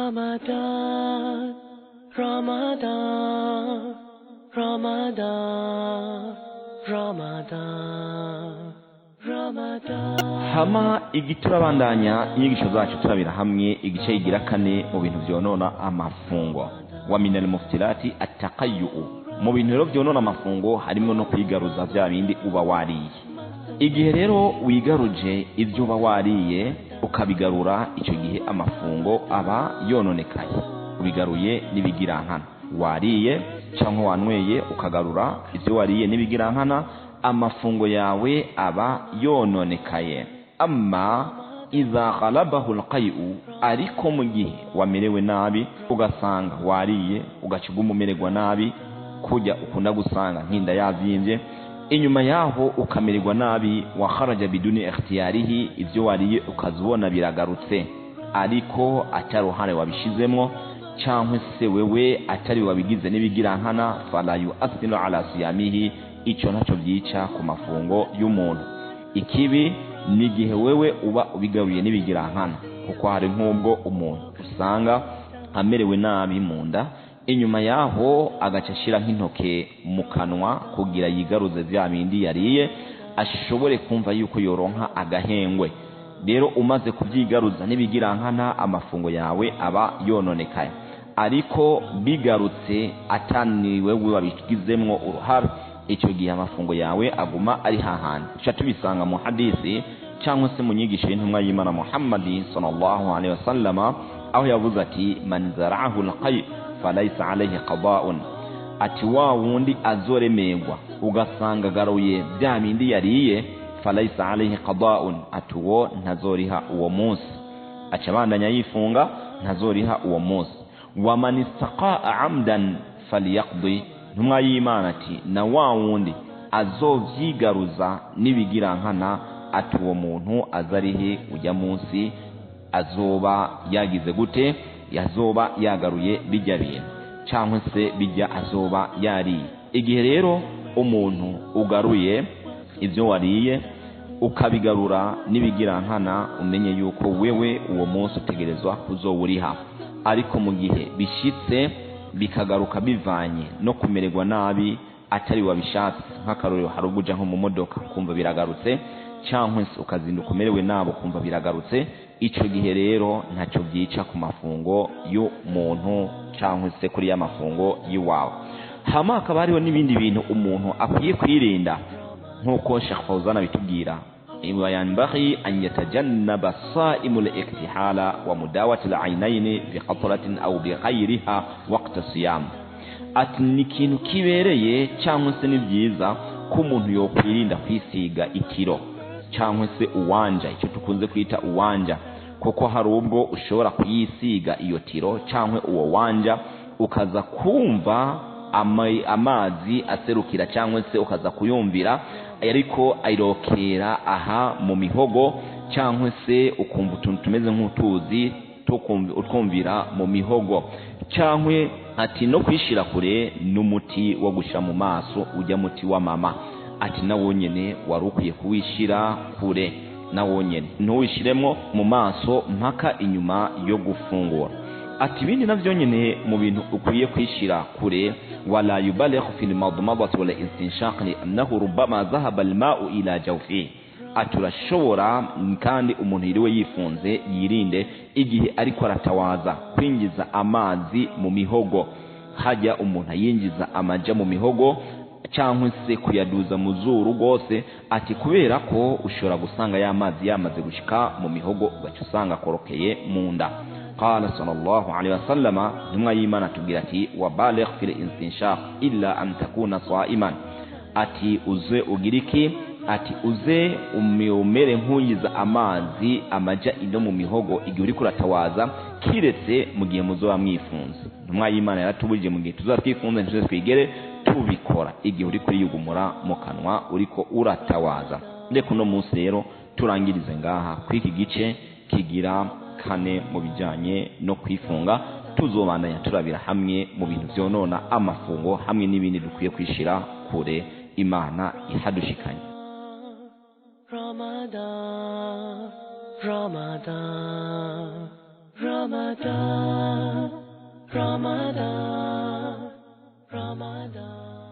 Ramadan, Ramadan, Ramadan, Ramadan, Ramadan. Hama igiturabandanya inyigisho zacu turabira hamwe igice yigira kane mu bintu byonona amafungo. Wa minal muftirati attaqayyu. Mu bintu rero byonona amafungo harimo no kwigaruza bya bindi uba wariye. Igihe rero wigaruje ibyo uba wariye ukabigarura, icyo gihe amafungo aba yononekaye. Ubigaruye n'ibigirankana, wariye cyangwa wanyweye ukagarura ibyo wariye n'ibigirankana, amafungo yawe aba yononekaye. Amma iza ghalabahu alqai'u, ariko mu gihe wamerewe nabi ugasanga wariye ugaciguma umererwa nabi, kujya ukunda gusanga nkinda yazimvye, inyuma yaho ukamererwa nabi, wa kharaja biduni ikhtiyarihi, ibyo wariye ukazubona biragarutse ariko ataruhare wabishizemo, cyangwa se wewe atari wabigize n'ibigirankana, fala yu'athiru ala siyamihi, icyo ntacyo byica ku mafungo y'umuntu. Ikibi ni gihe wewe uba ubigaruye n'ibigirankana, kuko hari nk'ubwo umuntu usanga amerewe nabi mu nda, inyuma yaho agacashira nk'intoke mu kanwa kugira yigaruze bya bindi yariye, ashobore kumva yuko yoronka agahengwe. Rero umaze kubyigaruza n'ibigirankana, amafungo yawe aba yononekaye. Ariko bigarutse atani wewe wabigizemwo uruhare, icyo gihe amafungo yawe aguma ari hahandi. Tuca tubisanga mu hadisi cyangwa se mu nyigisho y'intumwa y'Imana Muhammad sallallahu alaihi wasallama, aho yavuze ati man zara'ahu alqay falaysa alayhi qada'un, ati wa wundi azoremerwa ugasanga garuye bya bindi yariye, falaysa alayhi qada'un, ati wo ntazoriha uwo munsi, aca bandanya yifunga ntazoriha uwo munsi. Wa man istaqa'a amdan falyaqdi, ntumwa y'Imana ati na wa wundi azovyigaruza n'ibigirankana, ati uwo muntu azarihe ujya munsi, azoba yagize gute, yazoba yagaruye bijya bintu cyangwa se bijya azoba yariye. Igihe rero umuntu ugaruye ibyo wariye ukabigarura n'ibigirankana, umenye yuko wewe uwo munsi utegerezwa kuzowuriha. Ariko mu gihe bishitse bikagaruka bivanye no kumererwa nabi atari wabishatse, nk'akarorero hari uguja nko mu modoka kumva biragarutse, cyangwa se ukazinduka umerewe nabo kumva biragarutse, icyo gihe rero ntacyo byica ku mafungo y'umuntu cyangwa se kuri ya mafungo y'iwawe. Hama hakaba hariho n'ibindi bintu umuntu akwiye kwirinda, nk'uko Sheikh Fawzan abitubwira, yanbaghi an yatajannaba as-sa'imu al-iktihala wa mudawati al-'aynayn bi qatratin aw bi ghayriha waqta siyam. Ati ni ikintu kibereye cyangwa se ni byiza ko umuntu yokwirinda kwisiga itiro cyangwa se uwanja, icyo tukunze kwita uwanja, kuko hari ubwo ushobora kuyisiga iyo tiro cyangwa uwo wanja ukaza kumva amazi aserukira cyangwa se ukaza kuyumvira, ariko ayirokera aha mu mihogo, cyangwa se ukumva utuntu tumeze nk'utuzi utwumvira mu mihogo, cyangwa ati no kwishira kure n'umuti wo gushyira mu maso, ujya muti wa mama, ati nawo nyene wari ukwiye kuwishira kure, nawo nyene ntuwishiremo mu maso mpaka inyuma yo gufungura. Ati ibindi navyo nyene mu bintu ukwiye kwishira kure, wala yubalighu fil madmadati wala istinshaq li annahu rubbama dhahaba al-ma'u ila jawfihi. Ati urashobora kandi umuntu yiriwe yifunze yirinde igihe ariko aratawaza kwinjiza amazi mu mihogo, hajya umuntu yinjiza amaja mu mihogo cyangwa se kuyaduza mu zuru rwose, ati kubera ko ushobora gusanga ya mazi yamaze gushika mu mihogo ugaca usanga korokeye mu nda. Qala sallallahu alaihi wasallama, ntumwa y'Imana tubwira ati wabaligh fil istinshaq illa an takuna sa'iman, ati uze ugiriki, ati uze umere nk'uyiza amazi amaja ino mu mihogo igihe uri kuratawaza, kiretse mu gihe muzoba mwifunze. Ntumwa y'Imana yaratubujije mu gihe tuzatwifunze ntituze twigere tubikora igihe uri kuriyugumura mu kanwa uriko uratawaza. Ndeko uno munsi rero turangirize ngaha kwiki gice kigira kane mu bijanye no kwifunga. Tuzobandanya turabira hamwe mu bintu byonona amafungo hamwe n'ibindi dukwiye kwishira kure. Imana ihadushikanye. Ramadan, Ramadan, Ramadan. Ramadan, Ramadan.